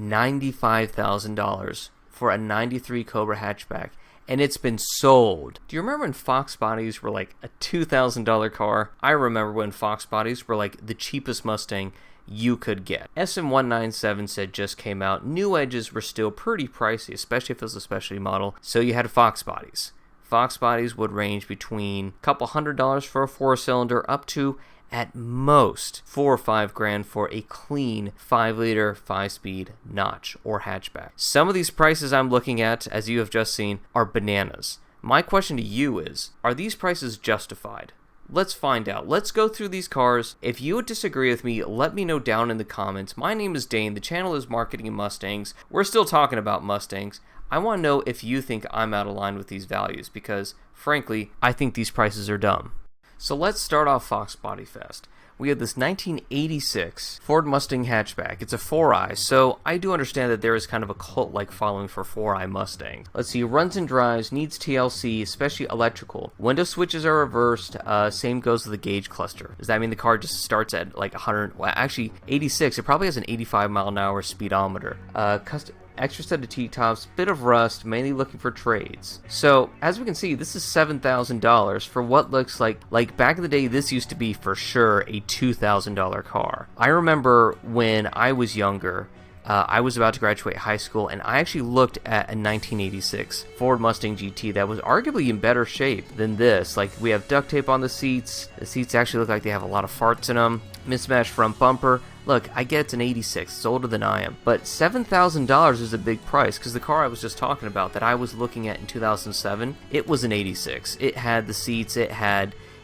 $95,000 for a 93 Cobra hatchback, and it's been sold. Do you remember when Foxbodies were like a $2,000 car? I remember when Foxbodies were like the cheapest Mustang you could get. SM197 said just came out. New edges were still pretty pricey, especially if it was a specialty model, so you had Foxbodies. Foxbodies would range between a couple $100 for a 4-cylinder up to, at most, $4 or $5 grand for a clean 5-liter 5-speed notch or hatchback. Some of these prices I'm looking at, as you have just seen, are bananas. My question to you is, are these prices justified? Let's find out. Let's go through these cars. If you would disagree with me, let me know down in the comments. My name is Dane. The channel is Marketing Mustangs. We're still talking about Mustangs. I want to know if you think I'm out of line with these values because, frankly, I think these prices are dumb. So let's start off Foxbody Fest. We have this 1986 Ford Mustang hatchback. It's a 4i, so I do understand that there is kind of a cult-like following for 4i Mustangs. Let's see, runs and drives, needs TLC, especially electrical. Window switches are reversed, same goes with the gauge cluster. Does that mean the car just starts at like 100, well actually 86, it probably has an 85 mile an hour speedometer. Extra set of T-tops, bit of rust, mainly looking for trades. So, as we can see, this is $7,000 for what looks like back in the day, this used to be for sure a $2,000 car. I remember when I was younger, I was about to graduate high school, and I actually looked at a 1986 Ford Mustang GT that was arguably in better shape than this. Like, we have duct tape on the seats actually look like they have a lot of farts in them, mismatched front bumper. Look, I get it's an 86, it's older than I am, but $7,000 is a big price, because the car I was just talking about that I was looking at in 2007, it was an 86. It had the seats, it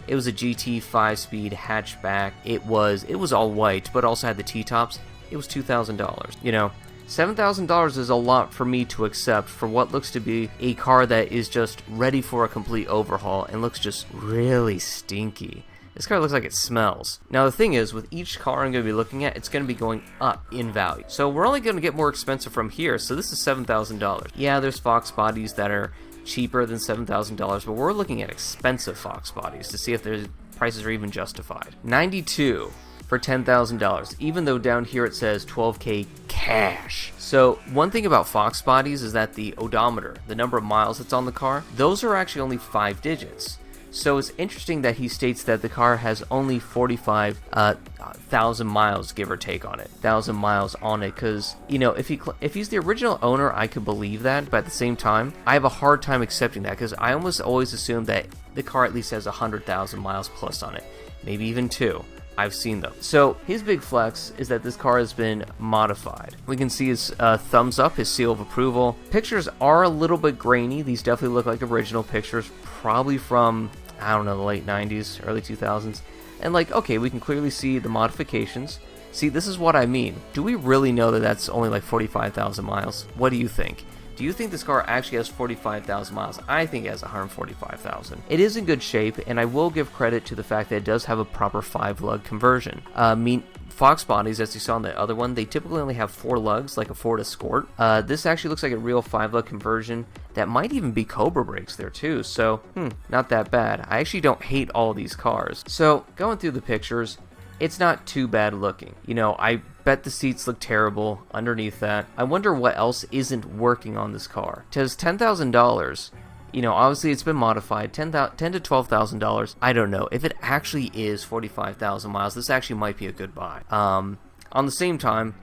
was a GT 5-speed hatchback, it was all white, but also had the T-tops. It was $2,000. You know, $7,000 is a lot for me to accept for what looks to be a car that is just ready for a complete overhaul and looks just really stinky. This car looks like it smells. Now the thing is, with each car I'm going to be looking at, it's going to be going up in value. So we're only going to get more expensive from here, so this is $7,000. Yeah, there's Foxbodies that are cheaper than $7,000, but we're looking at expensive Foxbodies to see if their prices are even justified. 92 for $10,000, even though down here it says $12K cash. So one thing about Foxbodies is that the odometer, the number of miles that's on the car, those are actually only 5 digits. So it's interesting that he states that the car has only 45,000 miles, give or take, on it. 1,000 miles on it, because, you know, if he's the original owner, I could believe that, but at the same time, I have a hard time accepting that, because I almost always assume that the car at least has 100,000 miles plus on it. Maybe even 2. I've seen them. So his big flex is that this car has been modified. We can see his thumbs up, his seal of approval. Pictures are a little bit grainy. These definitely look like original pictures, probably from, I don't know, the late 90s, early 2000s. And like, okay, we can clearly see the modifications. See, this is what I mean. Do we really know that that's only like 45,000 miles? What do you think? Do you think this car actually has 45,000 miles? I think it has 145,000. It is in good shape, and I will give credit to the fact that it does have a proper 5-lug conversion. Foxbodies, as you saw in the other one, they typically only have 4 lugs, like a Ford Escort. This actually looks like a real 5-lug conversion. That might even be Cobra brakes there too, so, not that bad. I actually don't hate all of these cars. So, going through the pictures, it's not too bad looking. You know, I bet the seats look terrible underneath that. I wonder what else isn't working on this car. Because $10,000, you know, obviously it's been modified. $10,000 to $12,000. I don't know. If it actually is 45,000 miles, this actually might be a good buy. On the same time,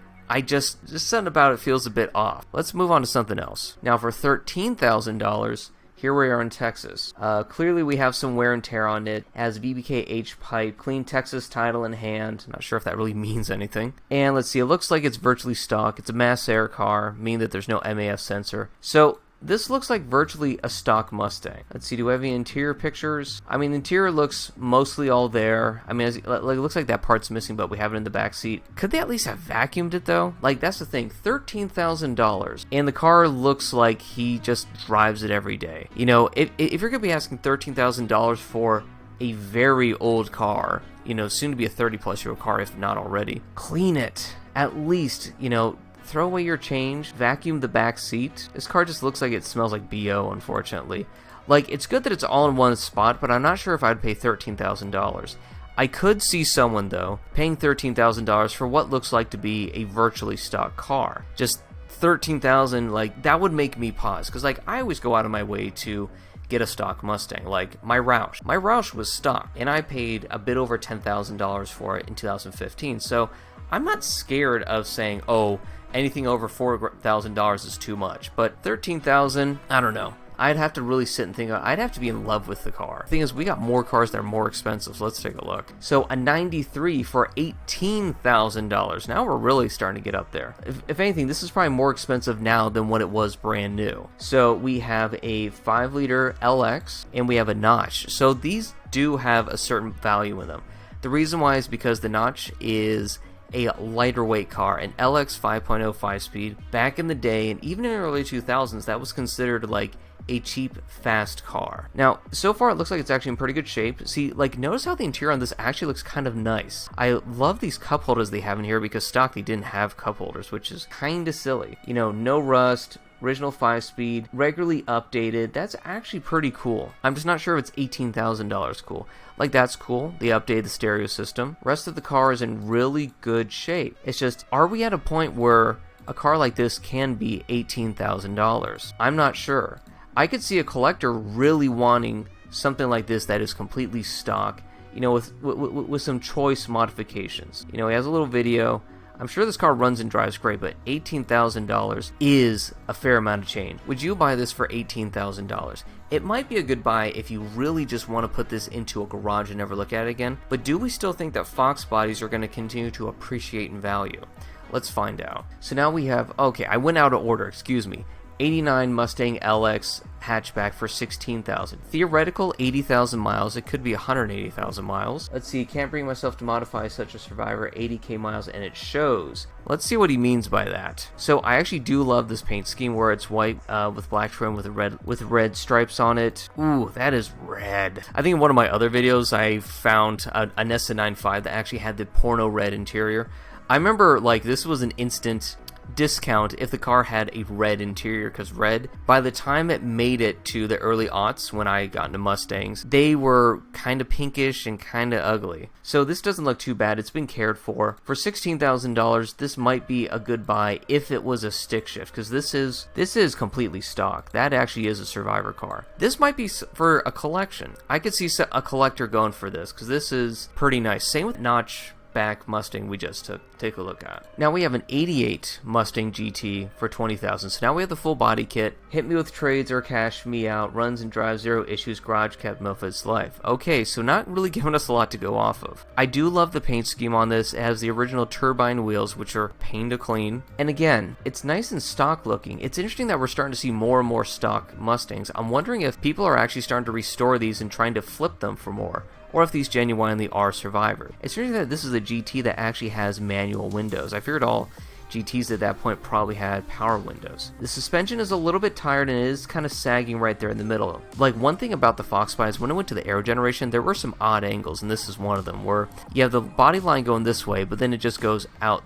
just something about it feels a bit off. Let's move on to something else. Now for $13,000, here we are in Texas. Clearly we have some wear and tear on it. It has VBK H pipe, clean Texas title in hand. Not sure if that really means anything. And let's see, it looks like it's virtually stock. It's a mass air car, meaning that there's no MAF sensor. So this looks like virtually a stock Mustang. Let's see, do we have any interior pictures? I mean, the interior looks mostly all there. I mean, it looks like that part's missing, but we have it in the back seat. Could they at least have vacuumed it, though? Like, that's the thing, $13,000. And the car looks like he just drives it every day. You know, if you're going to be asking $13,000 for a very old car, you know, soon to be a 30-plus-year-old car, if not already, clean it. At least, you know, throw away your change, vacuum the back seat. This car just looks like it smells like BO, unfortunately. Like, it's good that it's all in one spot, but I'm not sure if I'd pay $13,000. I could see someone, though, paying $13,000 for what looks like to be a virtually stock car. Just 13,000, like, that would make me pause, because, like, I always go out of my way to get a stock Mustang, like my Roush. My Roush was stock, and I paid a bit over $10,000 for it in 2015, so I'm not scared of saying, oh, anything over $4,000 is too much, but $13,000, I don't know. I'd have to really sit and think. I'd have to be in love with the car. The thing is, we got more cars that are more expensive, so let's take a look. So a 93 for $18,000. Now we're really starting to get up there. If anything, this is probably more expensive now than when it was brand new. So we have a 5-liter LX, and we have a Notch. So these do have a certain value in them. The reason why is because the Notch is a lighter weight car, an LX 5.0 5-speed. Back in the day, and even in the early 2000s, that was considered like a cheap, fast car. Now, so far it looks like it's actually in pretty good shape. See, like, notice how the interior on this actually looks kind of nice. I love these cup holders they have in here, because stock they didn't have cup holders, which is kind of silly. You know, no rust, original 5-speed, regularly updated. That's actually pretty cool. I'm just not sure if it's $18,000 cool. Like, that's cool. They updated the stereo system. Rest of the car is in really good shape. It's just, are we at a point where a car like this can be $18,000? I'm not sure. I could see a collector really wanting something like this that is completely stock, you know, with some choice modifications. You know, he has a little video. I'm sure this car runs and drives great, but $18,000 is a fair amount of change. Would you buy this for $18,000? It might be a good buy if you really just want to put this into a garage and never look at it again, but do we still think that Fox bodies are going to continue to appreciate in value? Let's find out. So now we have, okay, I went out of order, excuse me. 89 Mustang LX hatchback for $16,000. Theoretical 80,000 miles. It could be 180,000 miles. Let's see. Can't bring myself to modify such a Survivor. 80k miles, and it shows. Let's see what he means by that. So I actually do love this paint scheme where it's white with black trim with red stripes on it. Ooh, that is red. I think in one of my other videos I found a Nessa 9.5 that actually had the porno red interior. I remember, like, this was an instant discount if the car had a red interior, because red, by the time it made it to the early aughts when I got into Mustangs, they were kind of pinkish and kind of ugly. So this doesn't look too bad. It's been cared for. For $16,000, this might be a good buy if it was a stick shift, because this is completely stock. That actually is a Survivor car. This might be for a collection. I could see a collector going for this, because this is pretty nice. Same with Notch back Mustang we just took. Take a look at. Now we have an 88 Mustang GT for $20,000. So now we have the full body kit. Hit me with trades or cash me out. Runs and drives, zero issues. Garage kept most of its life. Okay, so not really giving us a lot to go off of. I do love the paint scheme on this. It has the original turbine wheels, which are pain to clean. And again, it's nice and stock looking. It's interesting that we're starting to see more and more stock Mustangs. I'm wondering if people are actually starting to restore these and trying to flip them for more, or if these genuinely are Survivor. It's interesting that this is a GT that actually has manual windows. I figured all GTs at that point probably had power windows. The suspension is a little bit tired and it is kind of sagging right there in the middle. Like, one thing about the Foxbody is when it went to the aero generation, there were some odd angles, and this is one of them, where you have the body line going this way, but then it just goes out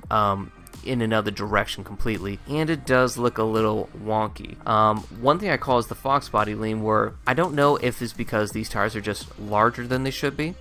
in another direction completely, and it does look a little wonky. One thing I call is the Foxbody lean, where I don't know if it's because these tires are just larger than they should be.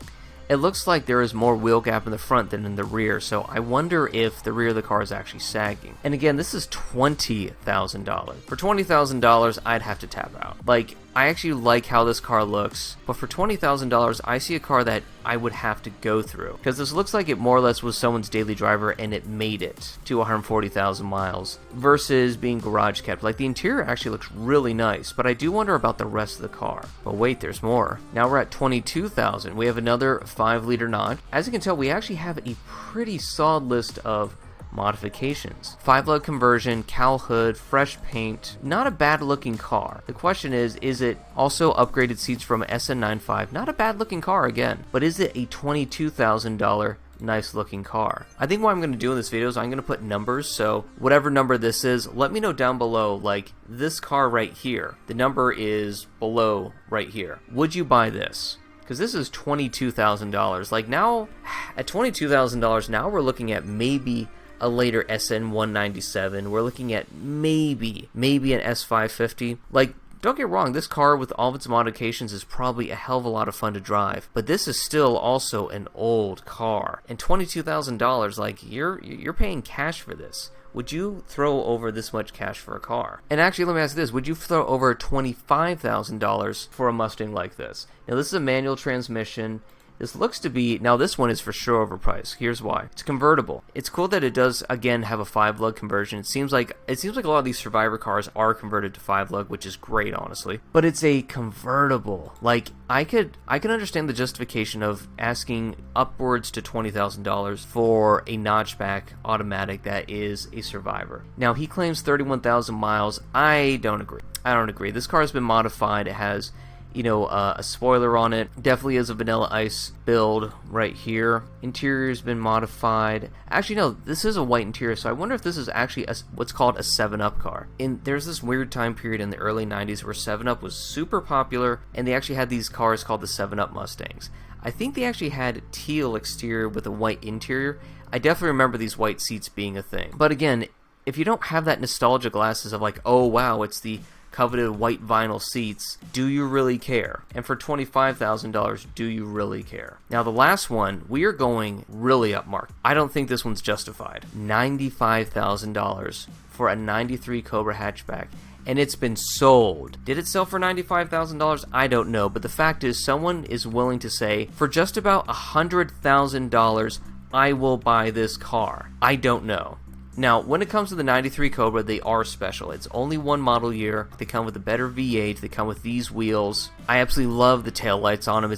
It looks like there is more wheel gap in the front than in the rear, so I wonder if the rear of the car is actually sagging. And again, this is $20,000. For $20,000, I'd have to tap out. Like, I actually like how this car looks, but for $20,000, I see a car that I would have to go through, because this looks like it more or less was someone's daily driver and it made it to 140,000 miles versus being garage kept. Like, the interior actually looks really nice, but I do wonder about the rest of the car. But wait, there's more. Now we're at $22,000. We have another 5-liter Notch. As you can tell, we actually have a pretty solid list of modifications. 5-lug conversion, cowl hood, fresh paint. Not a bad looking car. The question is it also upgraded seats from SN 9.5? Not a bad looking car again, but is it a $22,000 nice looking car? I think what I'm going to do in this video is I'm going to put numbers, so whatever number this is, let me know down below. Like, this car right here, the number is below right here. Would you buy this? Because this is $22,000. Like, now at $22,000, now we're looking at maybe a later SN 197. We're looking at maybe an S550. Like, Don't get wrong, this car with all of its modifications is probably a hell of a lot of fun to drive, but this is still also an old car. And $22,000, like, you're paying cash for this. Would you throw over this much cash for a car? And actually, let me ask this. Would you throw over $25,000 for a Mustang like this? Now, this is a manual transmission. This looks to be, now this one is for sure overpriced. Here's why. It's convertible. It's cool that it does, again, have a 5-lug conversion. It seems like a lot of these Survivor cars are converted to 5-lug, which is great, honestly. But it's a convertible. Like, I can understand the justification of asking upwards to $20,000 for a notchback automatic that is a Survivor. Now, he claims 31,000 miles. I don't agree. This car has been modified. It has, you know, a spoiler on it. Definitely is a Vanilla Ice build right here. Interior's been modified. Actually, no, this is a white interior, so I wonder if this is actually what's called a 7-Up car. There's this weird time period in the early 90s where 7-Up was super popular, and they actually had these cars called the 7-Up Mustangs. I think they actually had teal exterior with a white interior. I definitely remember these white seats being a thing. But again, if you don't have that nostalgia glasses of like, oh wow, it's the coveted white vinyl seats, do you really care? And for $25,000, do you really care? Now the last one, we are going really upmarket. I don't think this one's justified. $95,000 for a 93 Cobra hatchback. And it's been sold. Did it sell for $95,000? I don't know, but the fact is someone is willing to say, for just about $100,000, I will buy this car. I don't know. Now, when it comes to the 93 Cobra, they are special. It's only one model year. They come with a better V8. They come with these wheels. I absolutely love the taillights on them.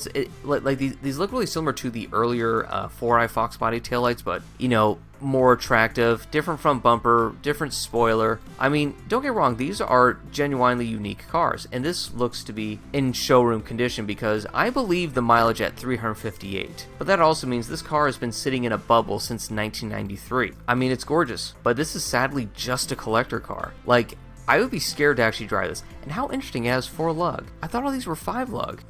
These look really similar to the earlier 4i Foxbody taillights, but, you know, more attractive, different front bumper, different spoiler. I mean, don't get wrong, these are genuinely unique cars, and this looks to be in showroom condition because I believe the mileage at 358. But that also means this car has been sitting in a bubble since 1993. I mean, it's gorgeous, but this is sadly just a collector car. Like, I would be scared to actually drive this. And how interesting, it has 4-lug. I thought all these were 5-lug.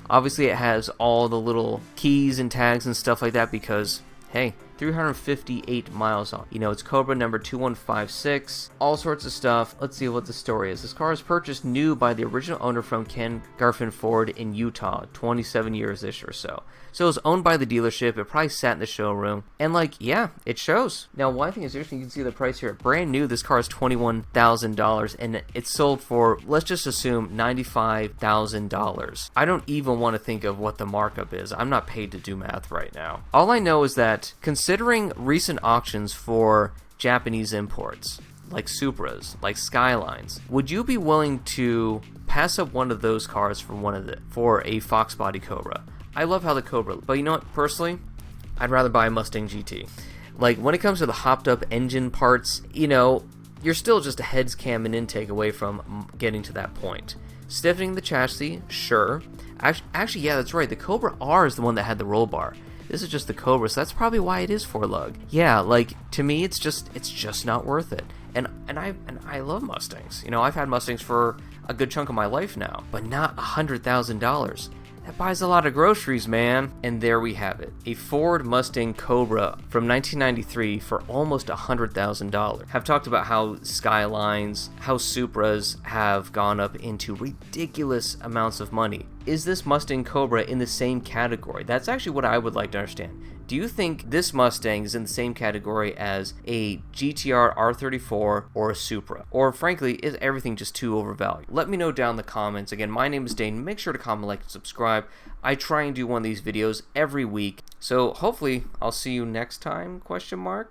Obviously it has all the little keys and tags and stuff like that because, hey, 358 miles on. You know, it's Cobra number 2156, all sorts of stuff. Let's see what the story is. This car is purchased new by the original owner from Ken Garfin Ford in Utah, 27 years-ish or so. So it was owned by the dealership. It probably sat in the showroom. And like, yeah, it shows. Now, one thing is interesting, you can see the price here. Brand new, this car is $21,000 and it's sold for, let's just assume, $95,000. I don't even want to think of what the markup is. I'm not paid to do math right now. All I know is that considering recent auctions for Japanese imports, like Supras, like Skylines, would you be willing to pass up one of those cars for a Foxbody Cobra? I love how the Cobra, but you know what, personally, I'd rather buy a Mustang GT. Like, when it comes to the hopped up engine parts, you know, you're still just a heads, cam, and intake away from getting to that point. Stiffening the chassis, sure. Actually, yeah, that's right, the Cobra R is the one that had the roll bar. This is just the Cobra, so that's probably why it is 4-lug. Yeah, like, to me, it's just not worth it. And I love Mustangs. You know, I've had Mustangs for a good chunk of my life now, but not $100,000. That buys a lot of groceries, man. And there we have it. A Ford Mustang Cobra from 1993 for almost $100,000. I've talked about how Skylines, how Supras have gone up into ridiculous amounts of money. Is this Mustang Cobra in the same category? That's actually what I would like to understand. Do you think this Mustang is in the same category as a GTR R34 or a Supra? Or frankly, is everything just too overvalued? Let me know down in the comments. Again, my name is Dane. Make sure to comment, like, and subscribe. I try and do one of these videos every week. So hopefully I'll see you next time, question mark.